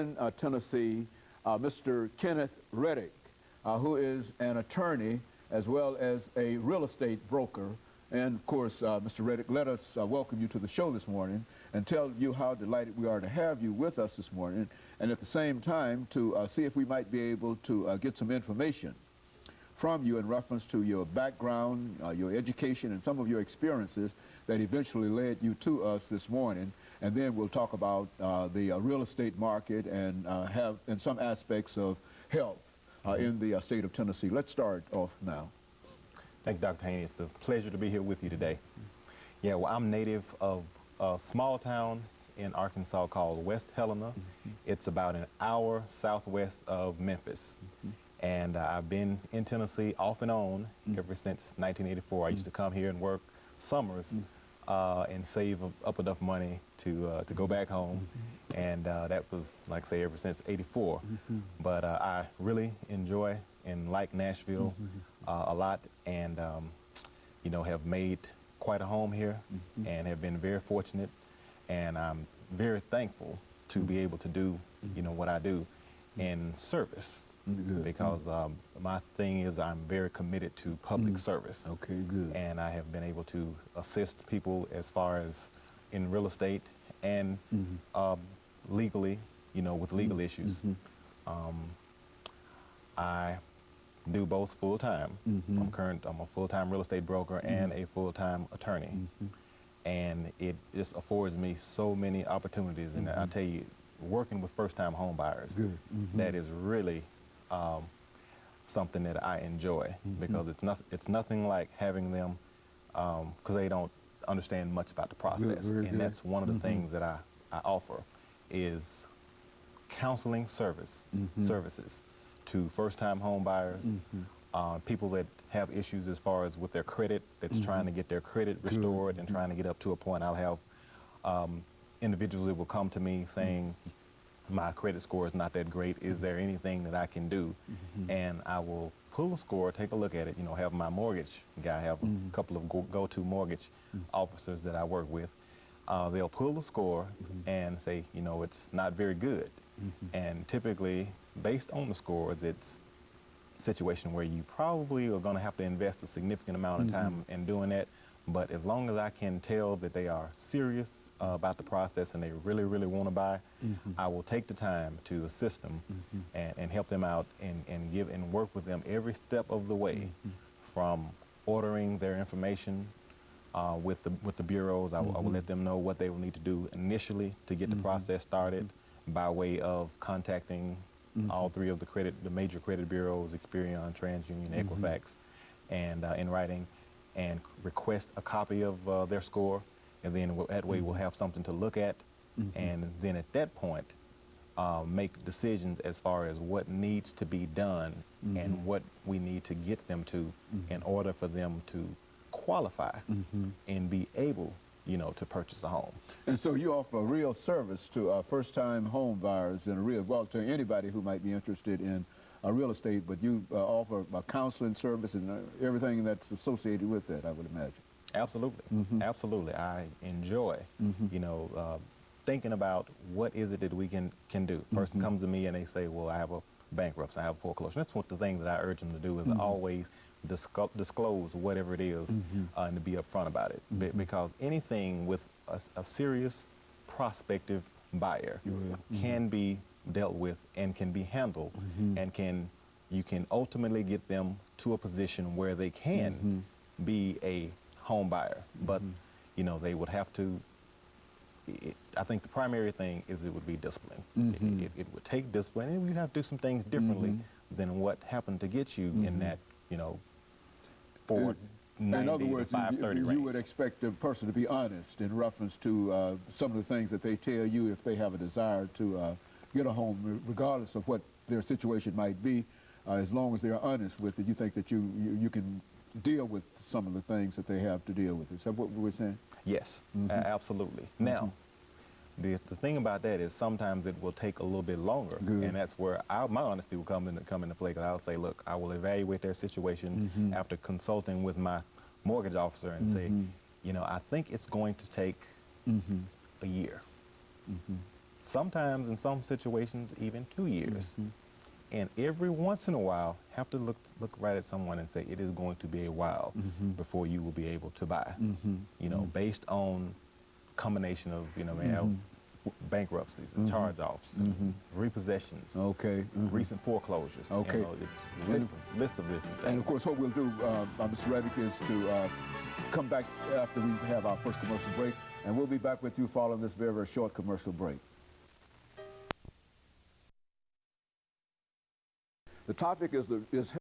in Tennessee, Mr. KRedditt1, who is an attorney as well as a real estate broker. And of course, Mr. Reddick, let us welcome you to the show this morning and tell you how delighted we are to have you with us this morning, and at the same time to see if we might be able to get some information from you in reference to your background, your education, and some of your experiences that eventually led you to us this morning. And then we'll talk about the real estate market and have in some aspects of health in the state of Tennessee. Let's start off now. Thank you, Dr. Haney. It's a pleasure to be here with you today. Yeah, well, I'm native of a small town in Arkansas called West Helena. It's about an hour southwest of Memphis. And I've been in Tennessee off and on ever since 1984. I used to come here and work summers and save up enough money to go back home. And that was, like I say, ever since '84. But I really enjoy and like Nashville a lot, and you know, have made quite a home here and have been very fortunate. And I'm very thankful to be able to do, you know, what I do in service. Good. Because my thing is I'm very committed to public service. Okay, good. And I have been able to assist people as far as in real estate and legally, you know, with legal issues. I do both full-time. I'm a full-time real estate broker and a full-time attorney. And it just affords me so many opportunities. And I tell you, working with first-time home buyers, that is really something that I enjoy, because it's nothing like having them, because they don't understand much about the process. And that's one of the things that I offer is counseling services to first-time home buyers, people that have issues as far as with their credit, that's trying to get their credit restored and trying to get up to a point. I'll have individuals that will come to me saying, my credit score is not that great. Is there anything that I can do? And I will pull a score, take a look at it, you know, have my mortgage guy, have a couple of go-to mortgage officers that I work with. They'll pull the score and say, you know, it's not very good. And typically, based on the scores, it's a situation where you probably are going to have to invest a significant amount of time in doing that. But as long as I can tell that they are serious about the process and they really, really want to buy, I will take the time to assist them and help them out and give and work with them every step of the way, from ordering their information with the bureaus. I will let them know what they will need to do initially to get the process started, by way of contacting all three of the major credit bureaus, Experian, TransUnion, Equifax, and in writing, and request a copy of their score, and then that way we'll have something to look at, and then at that point make decisions as far as what needs to be done and what we need to get them to in order for them to qualify and be able, you know, to purchase a home. And so you offer a real service to first-time home buyers, and to anybody who might be interested in real estate, but you offer a counseling service and everything that's associated with that, I would imagine. Absolutely. Absolutely. I enjoy, you know, thinking about what is it that we can do. Person comes to me and they say, well, I have a bankruptcy, I have a foreclosure. That's what the thing that I urge them to do is always disclose whatever it is and to be upfront about it. Because anything with a serious prospective buyer can be dealt with and can be handled, and you can ultimately get them to a position where they can be a home buyer. But you know, they would have to, I think the primary thing is it would be discipline. It would take discipline, and we'd have to do some things differently than what happened to get you in that, you know, 490 in other words, to 530 range. You would expect a person to be honest in reference to some of the things that they tell you if they have a desire to get a home, regardless of what their situation might be. As long as they're honest with it, you think that you can deal with some of the things that they have to deal with. Is that what we're saying? Yes, absolutely. Now, the thing about that is sometimes it will take a little bit longer, and that's where my honesty will come into play. Because I'll say, look, I will evaluate their situation after consulting with my mortgage officer and say, you know, I think it's going to take a year. sometimes in some situations even 2 years. And every once in a while, have to look right at someone and say, it is going to be a while before you will be able to buy. You know, based on combination of, you know, bankruptcies and charge-offs, repossessions, recent foreclosures, you know, list of different things. And of course, what we'll do, Mr. Reddick, is to come back after we have our first commercial break, and we'll be back with you following this very, very short commercial break. The topic is